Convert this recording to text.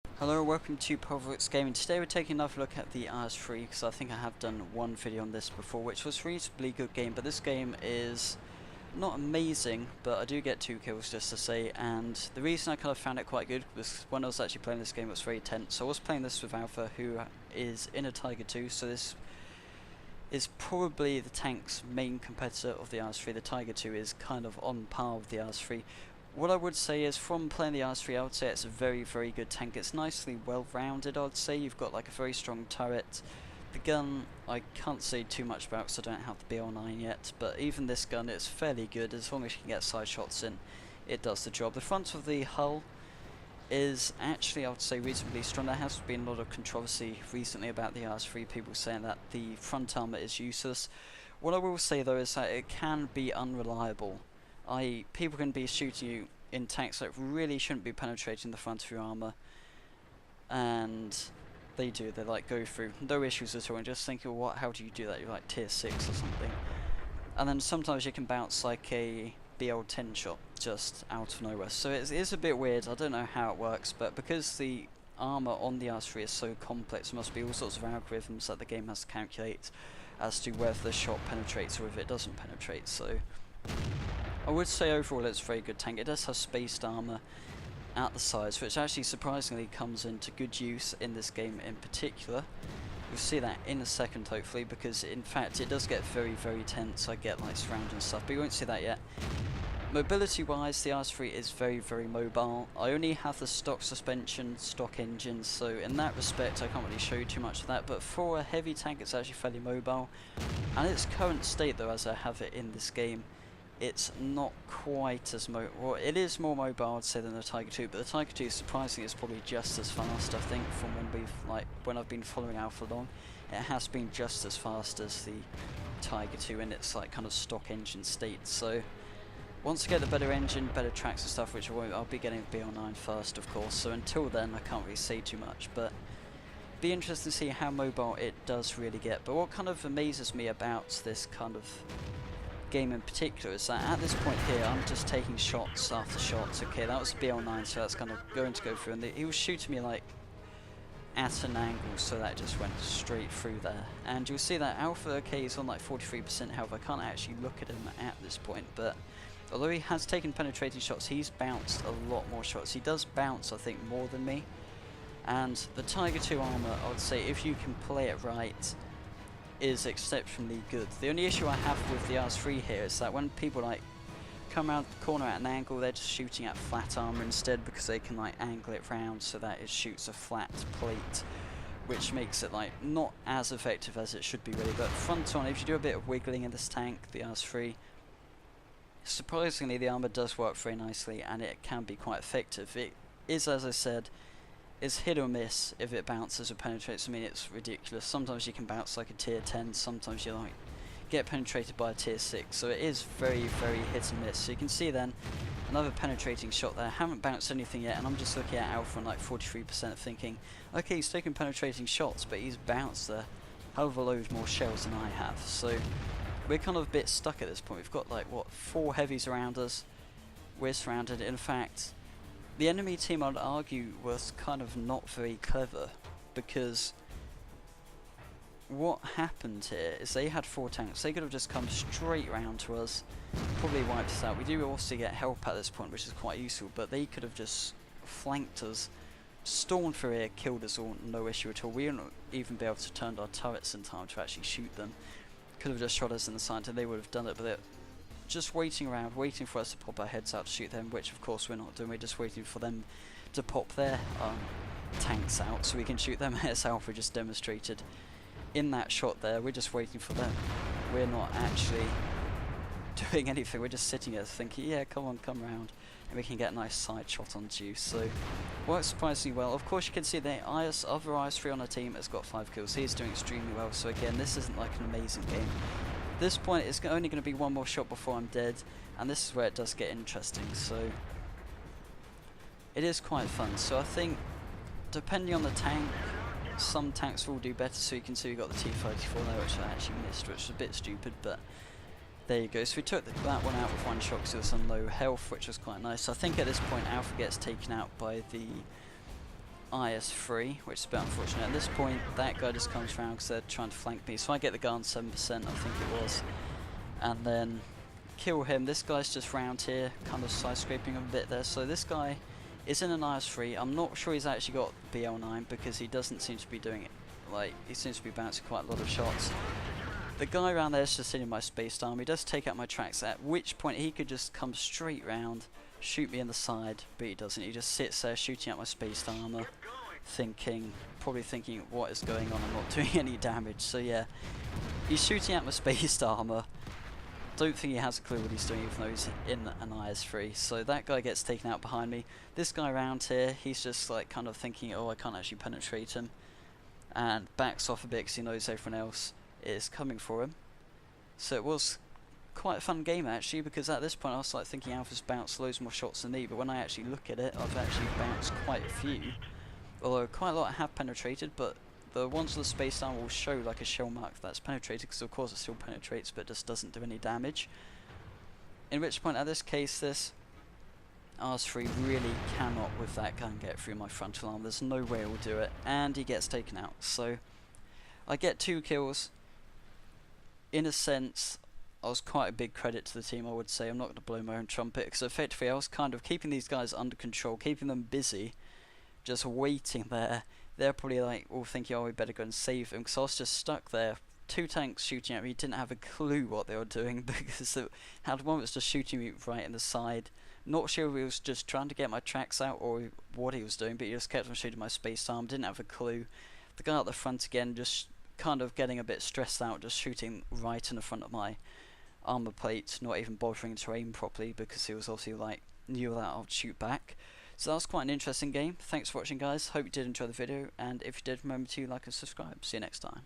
Hello, welcome to Pulverix Gaming. Today we're taking another look at the IS-3 because I think I have done one video on this before, which was a reasonably good game, but this game is not amazing, but I do get 2 kills just to say, and the reason I kind of found it quite good was when I was actually playing this game it was very tense. So I was playing this with Alpha, who is in a Tiger 2, so this is probably the tank's main competitor of the IS-3. The Tiger 2 is kind of on par with the IS-3. What I would say is, from playing the IS-3, I would say it's a very, very good tank. It's nicely well-rounded, I would say. You've got like a very strong turret. The gun, I can't say too much about because I don't have the BL9 yet, but even this gun is fairly good. As long as you can get side shots in, it does the job. The front of the hull is actually, I would say, reasonably strong. There has been a lot of controversy recently about the IS-3, people saying that the front armour is useless. What I will say though is that it can be unreliable. People can be shooting you in tanks that really shouldn't be penetrating the front of your armour, and they do. They like go through, no issues at all, and just think, well, how do you do that? You're like tier 6 or something. And then sometimes you can bounce like a BL10 shot just out of nowhere. So it is a bit weird. I don't know how it works, but because the armour on the IS-3 is so complex, there must be all sorts of algorithms that the game has to calculate as to whether the shot penetrates or if it doesn't penetrate. So I would say overall it's a very good tank. It does have spaced armour at the sides, which actually surprisingly comes into good use in this game in particular. You'll see that in a second hopefully, because in fact it does get very, very tense. I get like surrounded and stuff, but you won't see that yet. Mobility wise, the IS-3 is very, very mobile. I only have the stock suspension, stock engines, so in that respect I can't really show you too much of that, but for a heavy tank it's actually fairly mobile. And its current state though, as I have it in this game, it's not quite as well, it is more mobile, I'd say, than the Tiger 2, but the Tiger 2 surprisingly is probably just as fast. I think from when I've been following Alpha along, it has been just as fast as the Tiger 2 in its like kind of stock engine state. So once I get the better engine, better tracks and stuff, which I'll be getting the BL9 first, of course. So until then, I can't really say too much, but be interesting to see how mobile it does really get. But what kind of amazes me about this kind of game in particular is that at this point here I'm just taking shots after shots. Okay, that was BL9, so that's kind of going to go through, and he was shooting me like at an angle, so that just went straight through there. And you'll see that Alpha, okay, is on like 43% health. I can't actually look at him at this point, but although he has taken penetrating shots, he's bounced a lot more shots. He does bounce, I think, more than me. And the Tiger 2 armor, I would say, if you can play it right, is exceptionally good. The only issue I have with the IS-3 here is that when people like come around the corner at an angle, they're just shooting at flat armor instead, because they can like angle it round so that it shoots a flat plate, which makes it like not as effective as it should be really. But front on, if you do a bit of wiggling in this tank, the IS-3, surprisingly the armor does work very nicely and it can be quite effective. It is, as I said, is hit or miss if it bounces or penetrates. I mean, it's ridiculous. Sometimes you can bounce like a tier 10, sometimes you like get penetrated by a tier 6, so it is very, very hit and miss. So you can see then another penetrating shot there. I haven't bounced anything yet, and I'm just looking at Alpha on like 43% thinking, okay, he's taking penetrating shots, but he's bounced a hell of a load more shells than I have. So we're kind of a bit stuck at this point. We've got like, what, 4 heavies around us. We're surrounded. In fact, the enemy team, I'd argue, was kind of not very clever, because what happened here is they had 4 tanks. They could have just come straight round to us, probably wiped us out. We do also get help at this point, which is quite useful, but they could have just flanked us, stormed through here, killed us all, no issue at all. We wouldn't even be able to turn our turrets in time to actually shoot them. Could have just shot us in the side and they would have done it, but they're just waiting around, waiting for us to pop our heads out to shoot them, which of course we're not doing. We're just waiting for them to pop their tanks out so we can shoot them. As Alpha just demonstrated in that shot there, we're just waiting for them. We're not actually doing anything, we're just sitting here thinking, yeah, come on, come round, and we can get a nice side shot onto you. So works surprisingly well. Of course you can see the other IS-3 on our team has got 5 kills. He's doing extremely well, so again, this isn't like an amazing game. At this point it's only going to be one more shot before I'm dead, and this is where it does get interesting. So it is quite fun. So I think, depending on the tank, some tanks will do better. So you can see we got the T-34 there, which I actually missed, which was a bit stupid, but there you go. So we took that one out with one shot because it was on low health, which was quite nice. So I think at this point Alpha gets taken out by the IS-3, which is a bit unfortunate. At this point, that guy just comes around because they're trying to flank me, so I get the guy on 7%, I think it was, and then kill him. This guy's just round here, kind of side-scraping a bit there, so this guy is in an IS-3. I'm not sure he's actually got BL9 because he doesn't seem to be doing it, like, he seems to be bouncing quite a lot of shots. The guy around there is just sitting in my space arm. He does take out my tracks, at which point he could just come straight round, shoot me in the side, but he doesn't. He just sits there shooting at my space armor, probably thinking what is going on. I'm not doing any damage. So yeah, he's shooting at my space armor. Don't think he has a clue what he's doing, even though he's in an IS-3. So that guy gets taken out behind me. This guy around here, he's just like kind of thinking, oh, I can't actually penetrate him, and backs off a bit because he knows everyone else is coming for him. So it was quite a fun game actually, because at this point I was like thinking Alpha's bounced loads more shots than me, but when I actually look at it, I've actually bounced quite a few, although quite a lot have penetrated, but the ones with the space down will show like a shell mark that's penetrated, because of course it still penetrates but just doesn't do any damage. In which point, at this case, this IS-3 really cannot with that gun get through my frontal arm. There's no way it will do it, and he gets taken out. So I get 2 kills. In a sense, I was quite a big credit to the team, I would say. I'm not going to blow my own trumpet, because effectively I was kind of keeping these guys under control, keeping them busy, just waiting there. They're probably like all thinking, oh, we better go and save them, because I was just stuck there. 2 tanks shooting at me, didn't have a clue what they were doing, because had one was just shooting me right in the side. Not sure if he was just trying to get my tracks out or what he was doing, but he just kept on shooting my space arm, didn't have a clue. The guy at the front again, just kind of getting a bit stressed out, just shooting right in the front of my armor plate, not even bothering to aim properly, because he was obviously like, knew that I'd shoot back. So that was quite an interesting game. Thanks for watching, guys. Hope you did enjoy the video, and if you did, remember to like and subscribe. See you next time.